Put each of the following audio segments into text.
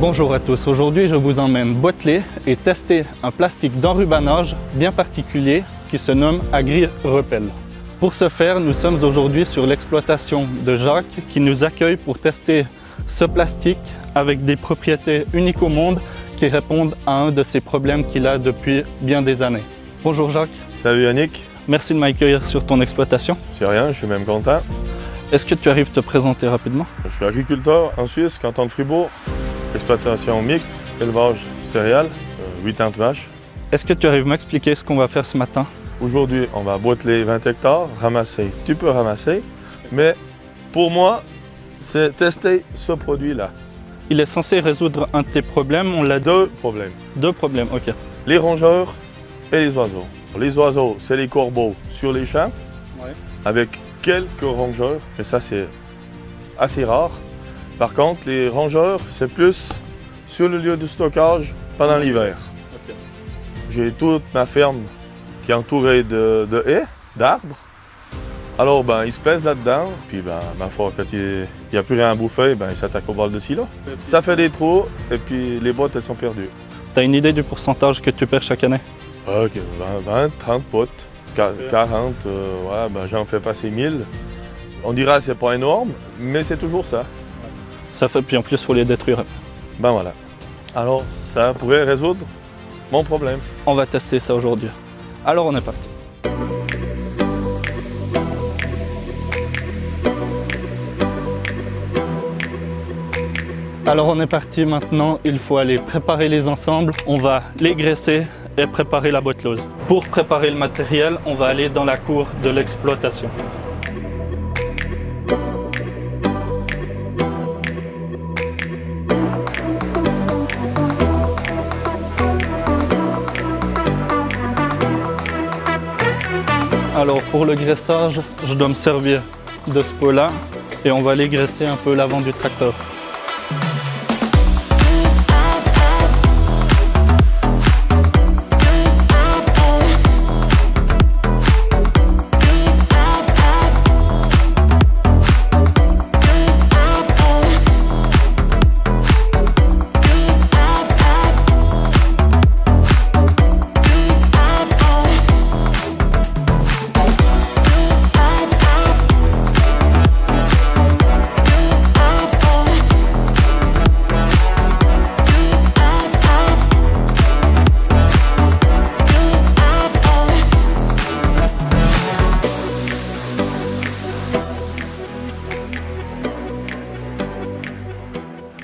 Bonjour à tous, aujourd'hui je vous emmène boiteler et tester un plastique d'enrubanage bien particulier qui se nomme Agri-Repel. Pour ce faire, nous sommes aujourd'hui sur l'exploitation de Jacques qui nous accueille pour tester ce plastique avec des propriétés uniques au monde qui répondent à un de ces problèmes qu'il a depuis bien des années. Bonjour Jacques. Salut Yannick. Merci de m'accueillir sur ton exploitation. C'est rien, je suis même content. Est-ce que tu arrives à te présenter rapidement? Je suis agriculteur en Suisse, canton de Fribourg. Exploitation mixte, élevage céréales, 80 vaches. Est-ce que tu arrives à m'expliquer ce qu'on va faire ce matin? Aujourd'hui, on va boiteler 20 hectares, ramasser. Tu peux ramasser, mais pour moi, c'est tester ce produit-là. Il est censé résoudre un de tes problèmes, on l'a dit. Deux problèmes. Deux problèmes, ok. Les rongeurs et les oiseaux. Les oiseaux, c'est les corbeaux sur les champs, avec quelques rongeurs, mais ça c'est assez rare. Par contre, les rongeurs, c'est plus sur le lieu de stockage pendant l'hiver. Okay. J'ai toute ma ferme qui est entourée de haies, d'arbres. Alors, ils se plaisent là-dedans. Puis, ma foi, quand il n'y a plus rien à bouffer, ils s'attaquent au bol de silo. Ça fait des trous et puis les bottes, elles sont perdues. Tu as une idée du pourcentage que tu perds chaque année? Ok, 20, 30 bottes, 40, j'en fais passer 1000. On dira que c'est pas énorme, mais c'est toujours ça. Ça fait, puis en plus, il faut les détruire. Voilà. Alors, ça pourrait résoudre mon problème. On va tester ça aujourd'hui. Alors, on est parti. Alors, on est parti maintenant. Il faut aller préparer les ensembles. On va les graisser et préparer la boiteleuse. Pour préparer le matériel, on va aller dans la cour de l'exploitation. Alors pour le graissage, je dois me servir de ce pot-là et on va aller graisser un peu l'avant du tracteur.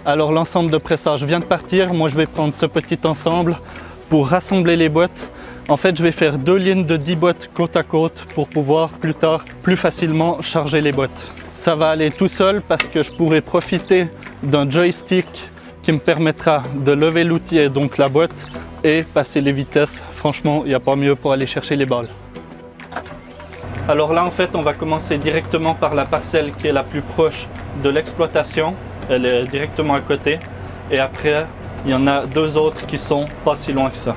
Alors l'ensemble de pressage vient de partir, moi je vais prendre ce petit ensemble pour rassembler les boîtes. En fait je vais faire 2 lignes de 10 boîtes côte à côte pour pouvoir plus tard, plus facilement charger les boîtes. Ça va aller tout seul parce que je pourrai profiter d'un joystick qui me permettra de lever l'outil et donc la boîte et passer les vitesses. Franchement, il n'y a pas mieux pour aller chercher les balles. Alors là en fait on va commencer directement par la parcelle qui est la plus proche de l'exploitation. Elle est directement à côté et après il y en a 2 autres qui sont pas si loin que ça.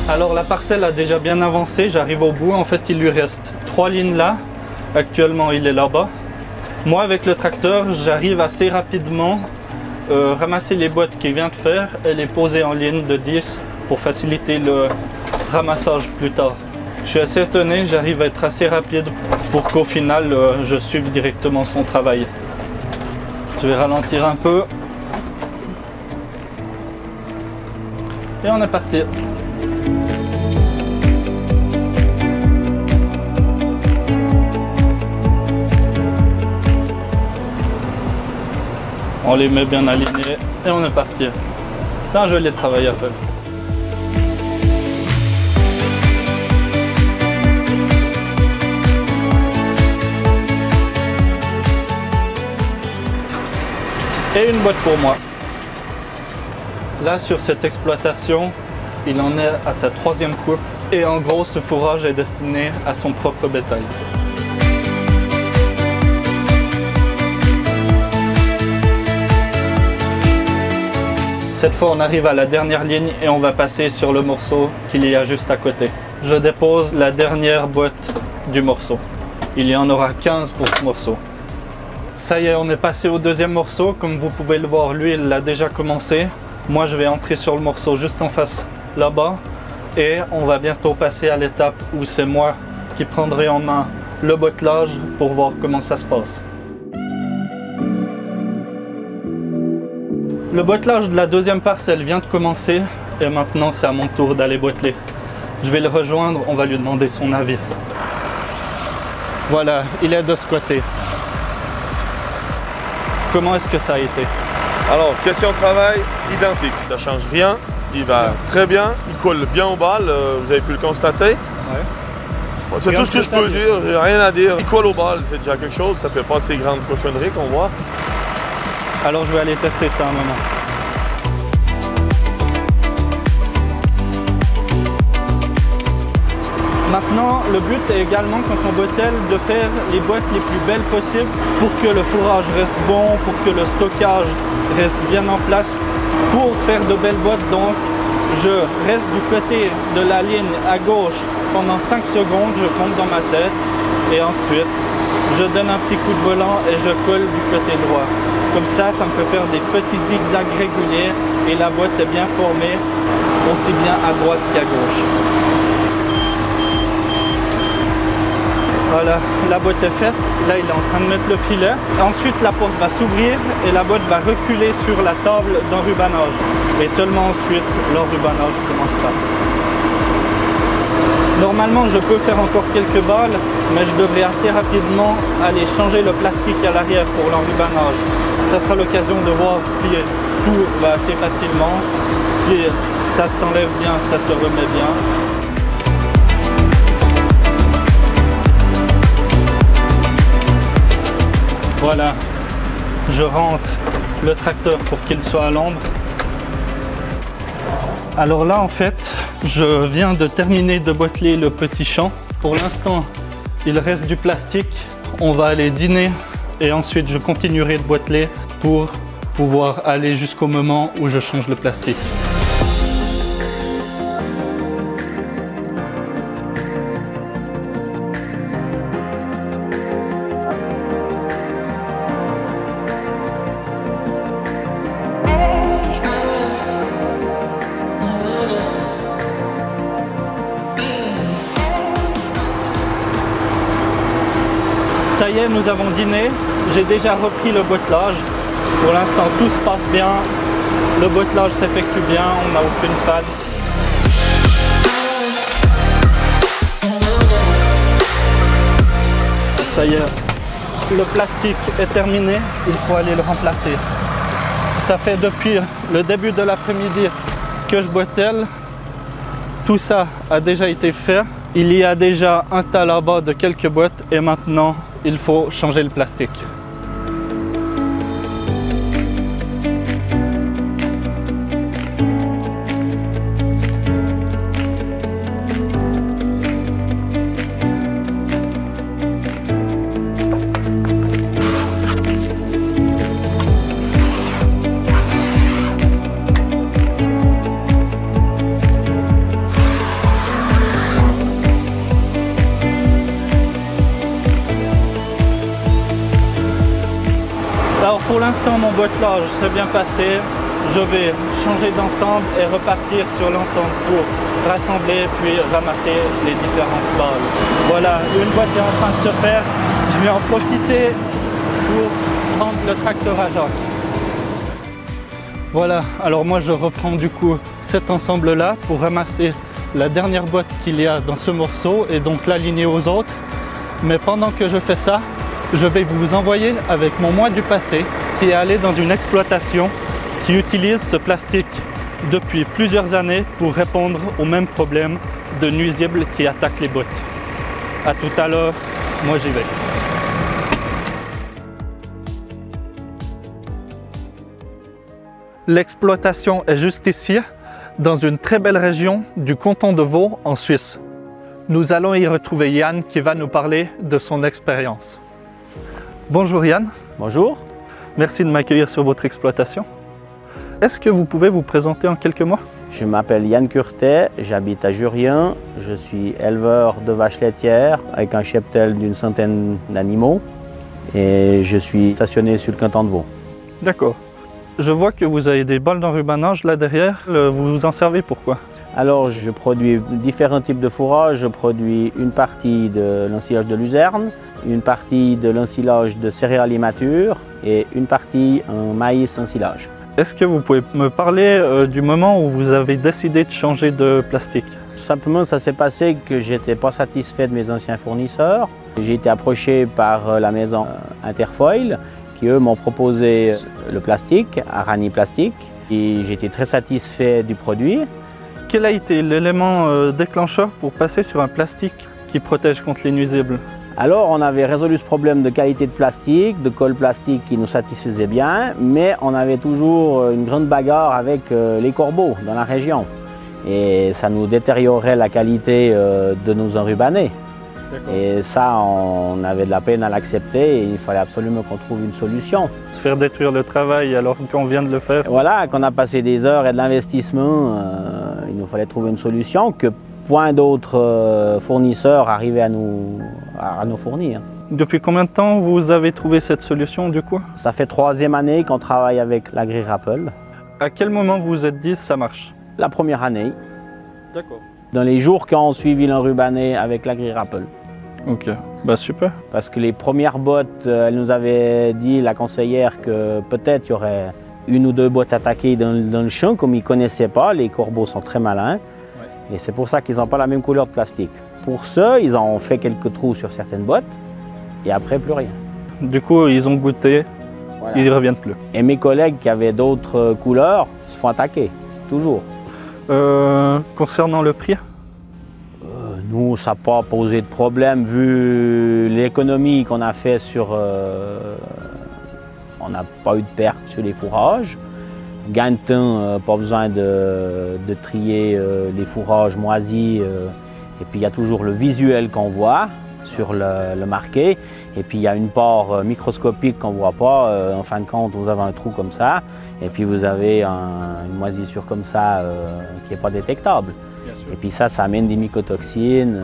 Alors la parcelle a déjà bien avancé, j'arrive au bout, en fait il lui reste 3 lignes là. Actuellement, il est là-bas. Moi, avec le tracteur, j'arrive assez rapidement ramasser les boîtes qu'il vient de faire et les poser en ligne de 10 pour faciliter le ramassage plus tard. Je suis assez étonné, j'arrive à être assez rapide pour qu'au final, je suive directement son travail. Je vais ralentir un peu. Et on est parti. On les met bien alignés et on est parti. C'est un joli travail à faire. Et une boîte pour moi. Là, sur cette exploitation, il en est à sa 3e coupe et en gros, ce fourrage est destiné à son propre bétail. Cette fois, on arrive à la dernière ligne et on va passer sur le morceau qu'il y a juste à côté. Je dépose la dernière boîte du morceau. Il y en aura 15 pour ce morceau. Ça y est, on est passé au deuxième morceau. Comme vous pouvez le voir, lui, il l'a déjà commencé. Moi, je vais entrer sur le morceau juste en face là-bas. Et on va bientôt passer à l'étape où c'est moi qui prendrai en main le bottelage pour voir comment ça se passe. Le bottelage de la deuxième parcelle vient de commencer et maintenant c'est à mon tour d'aller boiteler. Je vais le rejoindre, on va lui demander son avis. Voilà, il est de ce côté. Comment est-ce que ça a été? Alors, question de travail, identique, ça ne change rien. Il va très bien, il colle bien aux balles, vous avez pu le constater. Ouais. C'est tout ce que je peux dire, j'ai rien à dire. Il colle aux balles, c'est déjà quelque chose, ça ne fait pas de ces grandes cochonneries qu'on voit. Alors je vais aller tester ça un moment. Maintenant, le but est également, quand on bottelle, de faire les boîtes les plus belles possibles pour que le fourrage reste bon, pour que le stockage reste bien en place. Pour faire de belles boîtes, donc, je reste du côté de la ligne à gauche pendant 5 secondes, je compte dans ma tête et ensuite je donne un petit coup de volant et je colle du côté droit. Comme ça, ça me fait faire des petits zigzags réguliers et la boîte est bien formée, aussi bien à droite qu'à gauche. Voilà, la boîte est faite. Là, il est en train de mettre le filet. Ensuite, la porte va s'ouvrir et la boîte va reculer sur la table d'enrubanage. Et seulement ensuite, l'enrubanage commencera. Normalement, je peux faire encore quelques balles, mais je devrais assez rapidement aller changer le plastique à l'arrière pour l'enrubanage. Ça sera l'occasion de voir si tout va assez facilement, si ça s'enlève bien, ça se remet bien. Voilà, je rentre le tracteur pour qu'il soit à l'ombre. Alors là, en fait, je viens de terminer de botteler le petit champ. Pour l'instant, il reste du plastique. On va aller dîner et ensuite je continuerai de boiteler pour pouvoir aller jusqu'au moment où je change le plastique. Ça y est, nous avons dîné. J'ai déjà repris le bottelage. Pour l'instant, tout se passe bien. Le bottelage s'effectue bien, on n'a aucune panne. Ça y est, le plastique est terminé. Il faut aller le remplacer. Ça fait depuis le début de l'après-midi que je boitelle. Tout ça a déjà été fait. Il y a déjà un tas là-bas de quelques boîtes et maintenant, il faut changer le plastique. Alors pour l'instant, mon bottelage s'est bien passé. Je vais changer d'ensemble et repartir sur l'ensemble pour rassembler puis ramasser les différentes balles. Voilà, une boîte est en train de se faire. Je vais en profiter pour prendre le tracteur à Jacques. Voilà, alors moi je reprends du coup cet ensemble-là pour ramasser la dernière boîte qu'il y a dans ce morceau et donc l'aligner aux autres. Mais pendant que je fais ça, je vais vous envoyer avec mon moi du passé qui est allé dans une exploitation qui utilise ce plastique depuis plusieurs années pour répondre aux mêmes problèmes de nuisibles qui attaquent les bottes. A tout à l'heure, moi j'y vais. L'exploitation est juste ici, dans une très belle région du canton de Vaud en Suisse. Nous allons y retrouver Yann qui va nous parler de son expérience. Bonjour Yann. Bonjour. Merci de m'accueillir sur votre exploitation. Est-ce que vous pouvez vous présenter en quelques mots? Je m'appelle Yann Curtet, j'habite à Jurien, je suis éleveur de vaches laitières avec un cheptel d'une centaine d'animaux et je suis stationné sur le canton de Vaud. D'accord. Je vois que vous avez des balles d'enrubanage là derrière, vous vous en servez pourquoi? Alors je produis différents types de fourrage, je produis une partie de l'ensilage de luzerne, une partie de l'ensilage de céréales immatures et une partie en maïs ensilage. Est-ce que vous pouvez me parler du moment où vous avez décidé de changer de plastique? Simplement, ça s'est passé que j'étais pas satisfait de mes anciens fournisseurs. J'ai été approché par la maison Interfoil qui, eux, m'ont proposé le plastique, Arani Plastique. Et j'ai été très satisfait du produit. Quel a été l'élément déclencheur pour passer sur un plastique qui protège contre les nuisibles? Alors, on avait résolu ce problème de qualité de plastique, de colle plastique qui nous satisfaisait bien, mais on avait toujours une grande bagarre avec les corbeaux dans la région. Et ça nous détériorait la qualité de nos enrubanés. Et ça, on avait de la peine à l'accepter et il fallait absolument qu'on trouve une solution. Se faire détruire le travail alors qu'on vient de le faire. Voilà, qu'on a passé des heures et de l'investissement, il nous fallait trouver une solution que point d'autres fournisseurs arrivaient à nous fournir. Depuis combien de temps vous avez trouvé cette solution du coup? Ça fait 3e année qu'on travaille avec l'AgriRapple. À quel moment vous vous êtes dit ça marche? La première année. D'accord. Dans les jours qui ont suivi l'enrubané avec l'AgriRapple. Ok, bah super. Parce que les premières bottes, elle nous avait dit, la conseillère, que peut-être il y aurait 1 ou 2 bottes attaquées dans le champ, comme ils ne connaissaient pas. Les corbeaux sont très malins. Et c'est pour ça qu'ils n'ont pas la même couleur de plastique. Pour ça, ils ont fait quelques trous sur certaines bottes et après, plus rien. Du coup, ils ont goûté, voilà. Ils ne reviennent plus. Et mes collègues qui avaient d'autres couleurs se font attaquer, toujours. Concernant le prix? Nous, ça n'a pas posé de problème vu l'économie qu'on a fait sur... on n'a pas eu de perte sur les fourrages. Gain de temps, pas besoin de trier les fourrages moisis. Et puis il y a toujours le visuel qu'on voit sur le marqué. Et puis il y a une part microscopique qu'on ne voit pas. En fin de compte, vous avez un trou comme ça. Et puis vous avez une moisissure comme ça qui n'est pas détectable. Et puis ça amène des mycotoxines,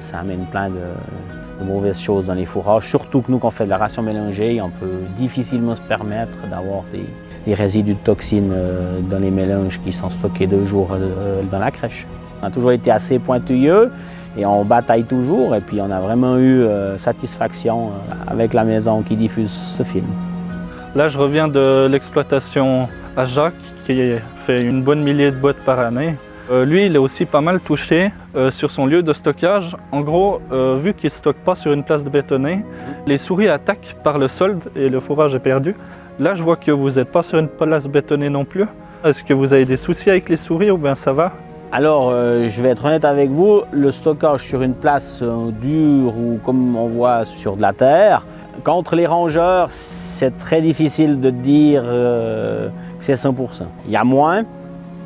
ça amène plein de mauvaises choses dans les fourrages. Surtout que nous, quand on fait de la ration mélangée, on peut difficilement se permettre d'avoir des résidus de toxines dans les mélanges qui sont stockés 2 jours dans la crèche. On a toujours été assez pointilleux et on bataille toujours. Et puis on a vraiment eu satisfaction avec la maison qui diffuse ce film. Là, je reviens de l'exploitation à Jacques qui fait une bonne millier de boîtes par année. Lui, il est aussi pas mal touché sur son lieu de stockage. En gros, vu qu'il ne stocke pas sur une place de bétonné, les souris attaquent par le solde et le fourrage est perdu. Là, je vois que vous n'êtes pas sur une place bétonnée non plus. Est-ce que vous avez des soucis avec les souris ou bien ça va? Alors, je vais être honnête avec vous, le stockage sur une place dure ou comme on voit sur de la terre, contre les rongeurs, c'est très difficile de dire que c'est 100%. Il y a moins,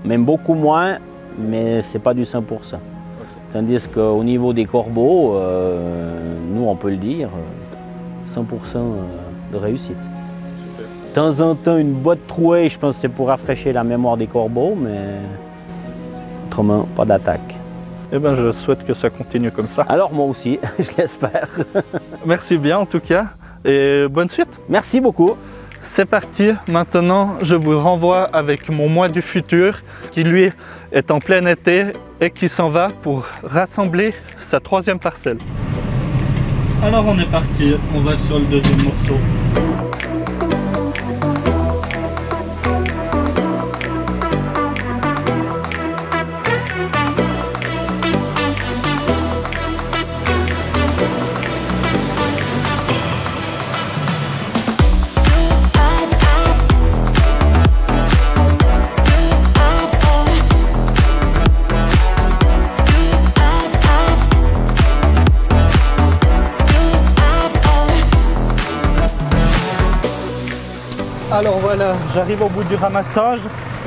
même beaucoup moins, mais ce n'est pas du 100%. Okay. Tandis qu'au niveau des corbeaux, nous on peut le dire, 100% de réussite. Super. De temps en temps, une botte trouée, je pense que c'est pour rafraîchir la mémoire des corbeaux, mais autrement, pas d'attaque. Eh bien, je souhaite que ça continue comme ça. Alors moi aussi, je l'espère. Merci bien en tout cas, et bonne suite. Merci beaucoup. C'est parti, maintenant je vous renvoie avec mon moi du futur qui lui est en plein été et qui s'en va pour rassembler sa 3e parcelle. Alors on est parti, on va sur le 2e morceau. Alors voilà, j'arrive au bout du ramassage.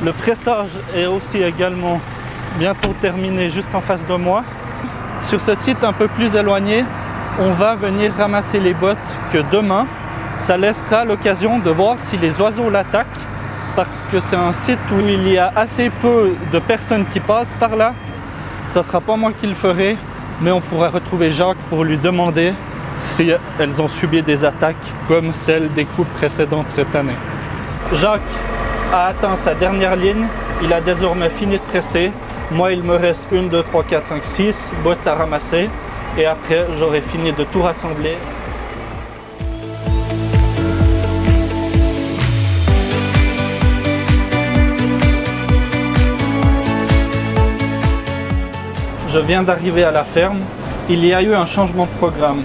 Le pressage est aussi également bientôt terminé juste en face de moi. Sur ce site un peu plus éloigné, on va venir ramasser les bottes que demain. Ça laissera l'occasion de voir si les oiseaux l'attaquent parce que c'est un site où il y a assez peu de personnes qui passent par là. Ça ne sera pas moi qui le ferai, mais on pourra retrouver Jacques pour lui demander si elles ont subi des attaques comme celles des coupes précédentes cette année. Jacques a atteint sa dernière ligne, il a désormais fini de presser. Moi, il me reste 1, 2, 3, 4, 5, 6 bottes à ramasser et après, j'aurai fini de tout rassembler. Je viens d'arriver à la ferme. Il y a eu un changement de programme.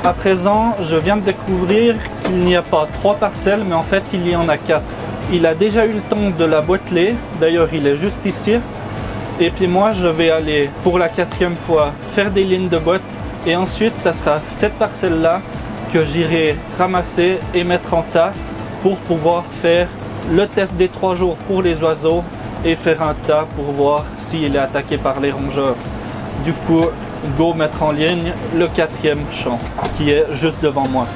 À présent, je viens de découvrir qu'il n'y a pas 3 parcelles, mais en fait, il y en a 4. Il a déjà eu le temps de la boiteler. D'ailleurs, il est juste ici. Et puis moi, je vais aller pour la 4e fois faire des lignes de bottes. Et ensuite, ça sera cette parcelle-là que j'irai ramasser et mettre en tas pour pouvoir faire le test des 3 jours pour les oiseaux et faire un tas pour voir s'il est attaqué par les rongeurs. Du coup, go mettre en ligne le 4e champ qui est juste devant moi.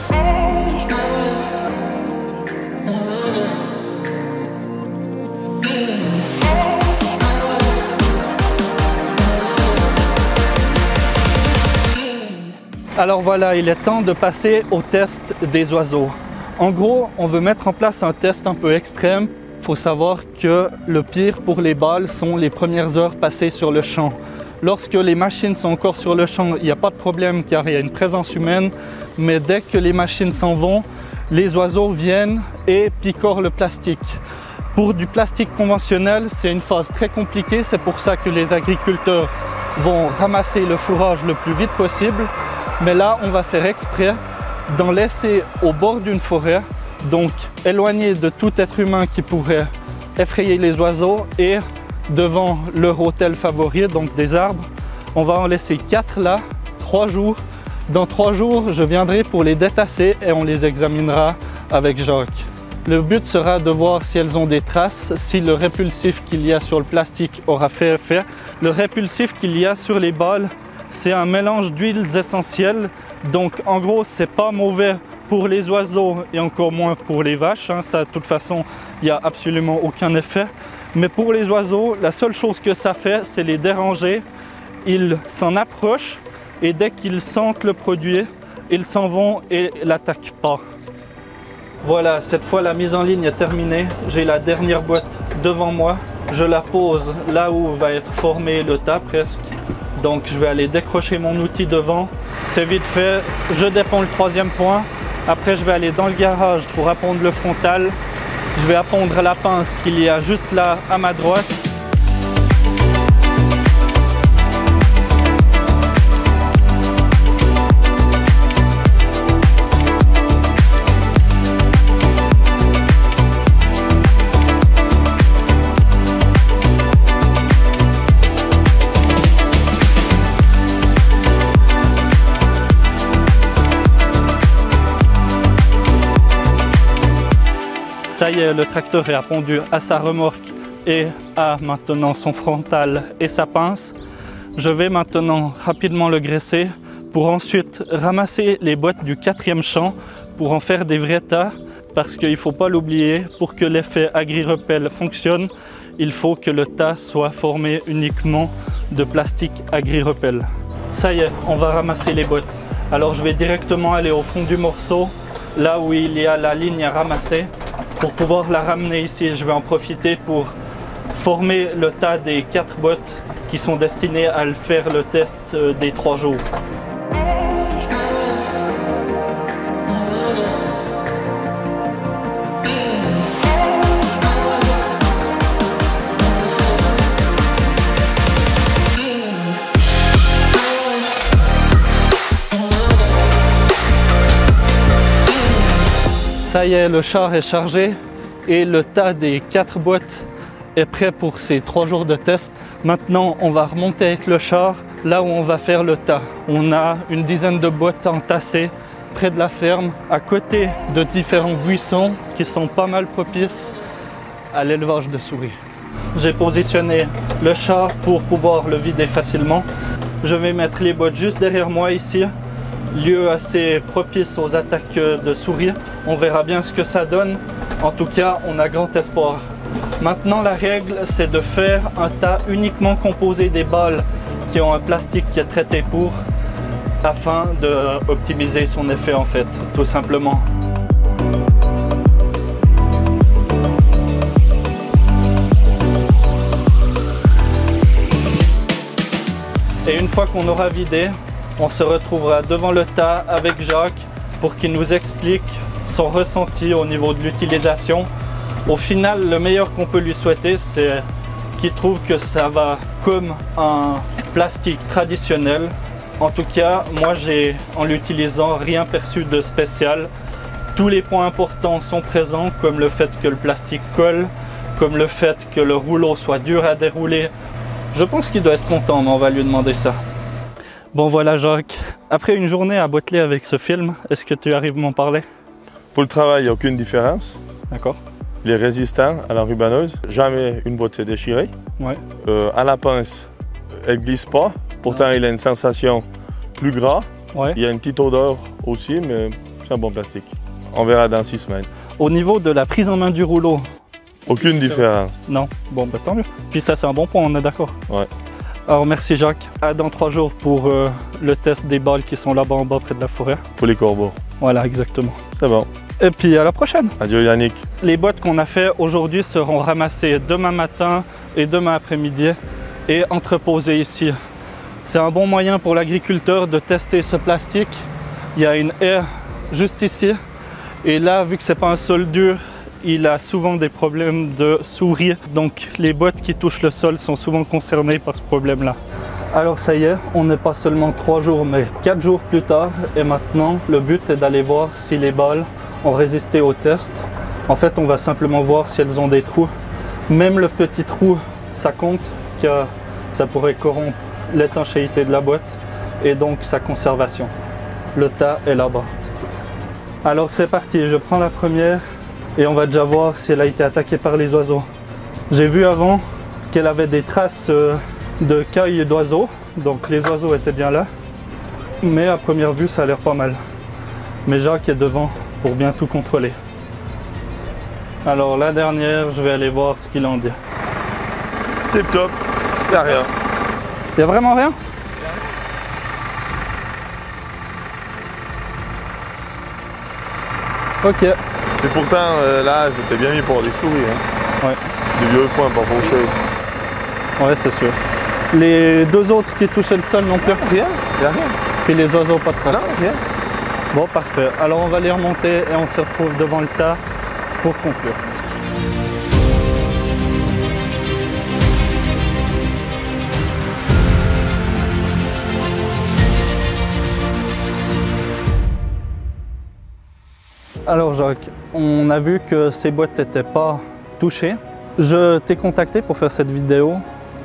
Alors voilà, il est temps de passer au test des oiseaux. En gros, on veut mettre en place un test un peu extrême. Il faut savoir que le pire pour les balles sont les premières heures passées sur le champ. Lorsque les machines sont encore sur le champ, il n'y a pas de problème car il y a une présence humaine. Mais dès que les machines s'en vont, les oiseaux viennent et picorent le plastique. Pour du plastique conventionnel, c'est une phase très compliquée. C'est pour ça que les agriculteurs vont ramasser le fourrage le plus vite possible. Mais là, on va faire exprès d'en laisser au bord d'une forêt, donc éloigné de tout être humain qui pourrait effrayer les oiseaux et devant leur hôtel favori, donc des arbres. On va en laisser 4 là, 3 jours. Dans 3 jours, je viendrai pour les détasser et on les examinera avec Jacques. Le but sera de voir si elles ont des traces, si le répulsif qu'il y a sur le plastique aura fait effet. Le répulsif qu'il y a sur les balles, c'est un mélange d'huiles essentielles. Donc en gros, c'est pas mauvais pour les oiseaux et encore moins pour les vaches. Ça, de toute façon, il n'y a absolument aucun effet. Mais pour les oiseaux, la seule chose que ça fait, c'est les déranger. Ils s'en approchent et dès qu'ils sentent le produit, ils s'en vont et l'attaquent pas. Voilà, cette fois la mise en ligne est terminée. J'ai la dernière boîte devant moi. Je la pose là où va être formé le tas presque. Donc je vais aller décrocher mon outil devant. C'est vite fait, je déponds le 3e point. Après je vais aller dans le garage pour appondre le frontal. Je vais appondre la pince qu'il y a juste là à ma droite. Ça y est, le tracteur est appondu à sa remorque et a maintenant son frontal et sa pince. Je vais maintenant rapidement le graisser pour ensuite ramasser les boîtes du 4e champ pour en faire des vrais tas parce qu'il ne faut pas l'oublier, pour que l'effet agri-repel fonctionne, il faut que le tas soit formé uniquement de plastique agri-repel. Ça y est, on va ramasser les boîtes. Alors je vais directement aller au fond du morceau, là où il y a la ligne à ramasser. Pour pouvoir la ramener ici, je vais en profiter pour former le tas des 4 bottes qui sont destinées à le faire le test des 3 jours. Ça y est, le char est chargé et le tas des 4 boîtes est prêt pour ces 3 jours de test. Maintenant, on va remonter avec le char là où on va faire le tas. On a une dizaine de boîtes entassées près de la ferme, à côté de différents buissons qui sont pas mal propices à l'élevage de souris. J'ai positionné le char pour pouvoir le vider facilement. Je vais mettre les boîtes juste derrière moi ici. Lieu assez propice aux attaques de souris. On verra bien ce que ça donne. En tout cas, on a grand espoir Maintenant, la règle, c'est de faire un tas uniquement composé des balles qui ont un plastique qui est traité pour, afin d'optimiser son effet en fait, tout simplement. Et une fois qu'on aura vidé, on se retrouvera devant le tas avec Jacques pour qu'il nous explique son ressenti au niveau de l'utilisation. Au final, le meilleur qu'on peut lui souhaiter, c'est qu'il trouve que ça va comme un plastique traditionnel. En tout cas, moi j'ai, en l'utilisant, rien perçu de spécial. Tous les points importants sont présents, comme le fait que le plastique colle, comme le fait que le rouleau soit dur à dérouler. Je pense qu'il doit être content, mais on va lui demander ça. Bon voilà Jacques, après une journée à boiteler avec ce film, est-ce que tu arrives à m'en parler? Pour le travail, il n'y a aucune différence. D'accord. Il est résistant à la rubaneuse. Jamais une boîte s'est déchirée. Ouais. À la pince, elle ne glisse pas. Pourtant, il a une sensation plus gras. Ouais. Il y a une petite odeur aussi, mais c'est un bon plastique. On verra dans 6 semaines. Au niveau de la prise en main du rouleau? Aucune différence. Non. Bon, bah tant mieux. Puis ça, c'est un bon point, on est d'accord? Ouais. Alors merci Jacques. À dans 3 jours pour le test des balles qui sont là-bas en bas près de la forêt. Pour les corbeaux. Voilà, exactement. C'est bon. Et puis à la prochaine. Adieu Yannick. Les boîtes qu'on a fait aujourd'hui seront ramassées demain matin et demain après-midi et entreposées ici. C'est un bon moyen pour l'agriculteur de tester ce plastique. Il y a une haie juste ici. Et là, vu que c'est pas un sol dur, il a souvent des problèmes de souris. Donc les boîtes qui touchent le sol sont souvent concernées par ce problème-là. Alors ça y est, on n'est pas seulement 3 jours, mais 4 jours plus tard. Et maintenant, le but est d'aller voir si les balles ont résisté au test. En fait, on va simplement voir si elles ont des trous. Même le petit trou, ça compte, car ça pourrait corrompre l'étanchéité de la boîte et donc sa conservation. Le tas est là-bas. Alors c'est parti, je prends la première et on va déjà voir si elle a été attaquée par les oiseaux. J'ai vu avant qu'elle avait des traces de cailles d'oiseaux, donc les oiseaux étaient bien là. Mais à première vue, ça a l'air pas mal. Mais Jacques est devant pour bien tout contrôler. Alors la dernière, je vais aller voir ce qu'il en dit. Tip top, il n'y a rien. Il n'y a vraiment rien? Ok. Et pourtant, là, c'était bien mis pour les souris. Hein. Ouais. Du vieux foin pour faucher. Ouais, c'est sûr. Les 2 autres qui touchaient le sol non plus? Rien, il n'y a rien. Puis les oiseaux, pas de problème? Non, rien. Bon, parfait. Alors on va les remonter et on se retrouve devant le tas pour conclure. Alors Jacques, on a vu que ces boîtes n'étaient pas touchées. Je t'ai contacté pour faire cette vidéo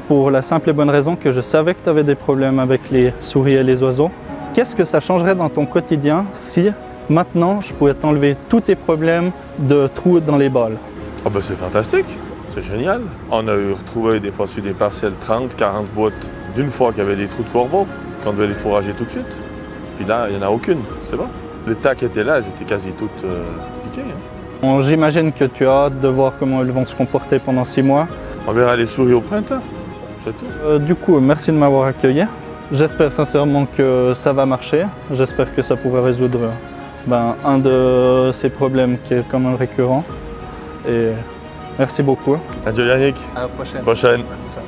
pour la simple et bonne raison que je savais que tu avais des problèmes avec les souris et les oiseaux. Qu'est-ce que ça changerait dans ton quotidien si maintenant je pouvais t'enlever tous tes problèmes de trous dans les balles? Ah ben c'est fantastique, c'est génial. On a retrouvé des fois sur des parcelles 30, 40 boîtes d'une fois qu'il y avait des trous de corbeaux, qu'on devait les fourrager tout de suite. Puis là, il n'y en a aucune, c'est bon. Les tas qui étaient là, elles étaient quasi toutes piquées. Hein. Bon, j'imagine que tu as hâte de voir comment elles vont se comporter pendant 6 mois. On verra les souris au printemps, c'est tout. Du coup, merci de m'avoir accueilli. J'espère sincèrement que ça va marcher. J'espère que ça pourra résoudre un de ces problèmes qui est quand même récurrent. Et merci beaucoup. Adieu Yannick. À la prochaine. Prochaine. Ciao.